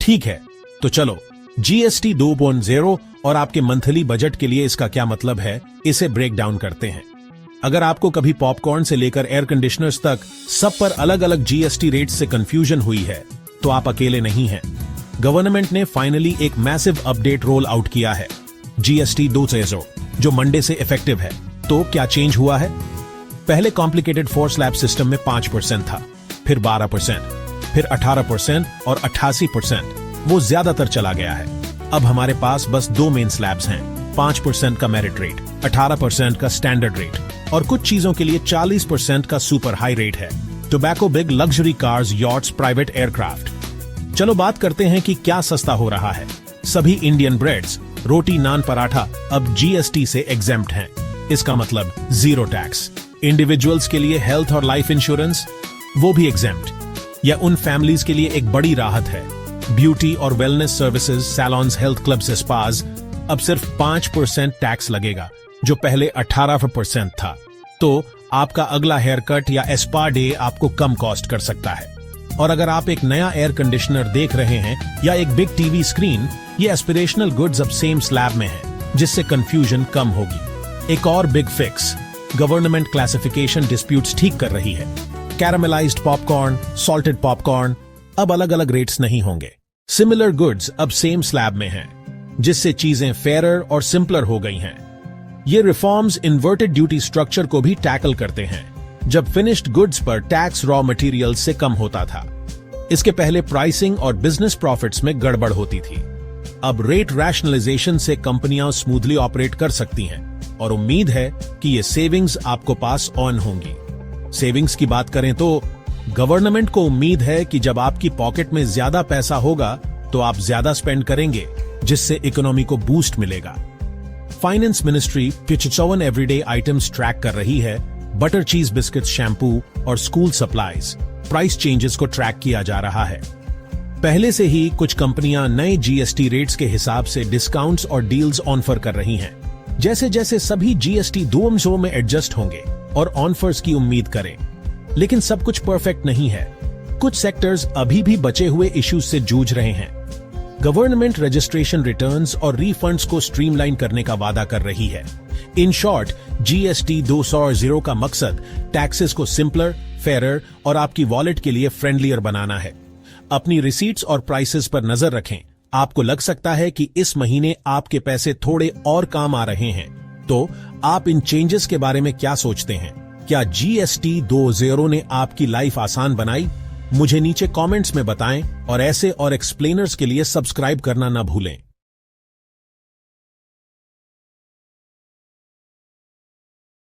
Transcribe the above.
ठीक है, तो चलो जीएसटी 2.0 और आपके मंथली बजट के लिए इसका क्या मतलब है, इसे ब्रेक डाउन करते हैं। अगर आपको कभी पॉपकॉर्न से लेकर एयर कंडीशनर्स तक सब पर अलग अलग जीएसटी रेट से कंफ्यूजन हुई है, तो आप अकेले नहीं हैं। गवर्नमेंट ने फाइनली एक मैसिव अपडेट रोल आउट किया है, जीएसटी 2.0, जो मंडे से इफेक्टिव है। तो क्या चेंज हुआ है? पहले कॉम्प्लिकेटेड 4 स्लैब सिस्टम में 5% था, फिर 12%, फिर 18% और 88%। वो ज्यादातर चला गया है। अब हमारे पास बस 2 मेन स्लैब्स हैं, 5% का मेरिट रेट, 18% का स्टैंडर्ड रेट और कुछ चीजों के लिए 40% का सुपर हाई रेट है। Tobacco, big, luxury cars, yachts, private aircraft. चलो बात करते हैं कि क्या सस्ता हो रहा है। सभी इंडियन ब्रेड्स, रोटी, नान, पराठा अब जीएसटी से एग्जेम्प्ट हैं। इसका मतलब जीरो टैक्स। इंडिविजुअल्स के लिए हेल्थ और लाइफ इंश्योरेंस, वो भी एग्जेम्प्ट। या उन फैमिलीज के लिए एक बड़ी राहत है। ब्यूटी और wellness services, salons, health clubs, spas, अब सिर्फ 5% टैक्स लगेगा, जो पहले 18% था। तो आपका अगला हेयर कट या स्पा डे आपको कम कॉस्ट कर सकता है। और अगर आप एक नया एयर कंडीशनर देख रहे हैं या एक बिग टीवी स्क्रीन, ये एस्पिरेशनल गुड्स अब सेम स्लैब में है, जिससे कंफ्यूजन कम होगी। एक और big fix, government classification disputes ठीक कर रही है। कैरामेलाइज्ड पॉपकॉर्न, सॉल्टेड पॉपकॉर्न अब अलग अलग रेट्स नहीं होंगे। सिमिलर गुड्स अब सेम स्लैब में हैं, जिससे चीजें फेयरर और सिंपलर हो गई हैं। ये रिफॉर्म्स इन्वर्टेड ड्यूटी स्ट्रक्चर को भी टैकल करते हैं, जब फिनिश्ड गुड्स पर टैक्स रॉ मटेरियल से कम होता था। इसके पहले प्राइसिंग और बिजनेस प्रॉफिट्स में गड़बड़ होती थी। अब रेट रैशनलाइजेशन से कंपनियां स्मूथली ऑपरेट कर सकती हैं और उम्मीद है कि ये सेविंग्स आपको पास ऑन होंगी। सेविंग्स की बात करें तो गवर्नमेंट को उम्मीद है कि जब आपकी पॉकेट में ज्यादा पैसा होगा तो आप ज्यादा स्पेंड करेंगे, जिससे इकोनॉमी को बूस्ट मिलेगा। Finance ministry 54 everyday items track कर रही है। बटर, चीज, बिस्किट, शैम्पू और स्कूल सप्लाईज प्राइस चेंजेस को ट्रैक किया जा रहा है। पहले से ही कुछ कंपनियां नए जीएसटी रेट्स के हिसाब से डिस्काउंट्स और डील्स ऑफर कर रही हैं। जैसे जैसे सभी जीएसटी 2.0 में एडजस्ट होंगे और ऑफर्स की उम्मीद करें। लेकिन सब कुछ परफेक्ट नहीं है। कुछ सेक्टर्स अभी भी बचे हुए इश्यूज से जूझ रहे हैं। गवर्नमेंट रजिस्ट्रेशन रिटर्न्स और रिफंड्स को स्ट्रीमलाइन करने का वादा कर रही है। इन शॉर्ट, जीएसटी 2.0 का मकसद टैक्सेस को सिंपलर, फेयरर और आपकी वॉलेट के लिए फ्रेंडलियर बनाना है। अपनी रिसीट्स और प्राइसेस पर नजर रखें। आपको लग सकता है कि इस महीने आपके पैसे थोड़े और काम आ रहे हैं। तो आप इन चेंजेस के बारे में क्या सोचते हैं? क्या जीएसटी 2.0 ने आपकी लाइफ आसान बनाई? मुझे नीचे कमेंट्स में बताएं और ऐसे और एक्सप्लेनर्स के लिए सब्सक्राइब करना ना भूलें।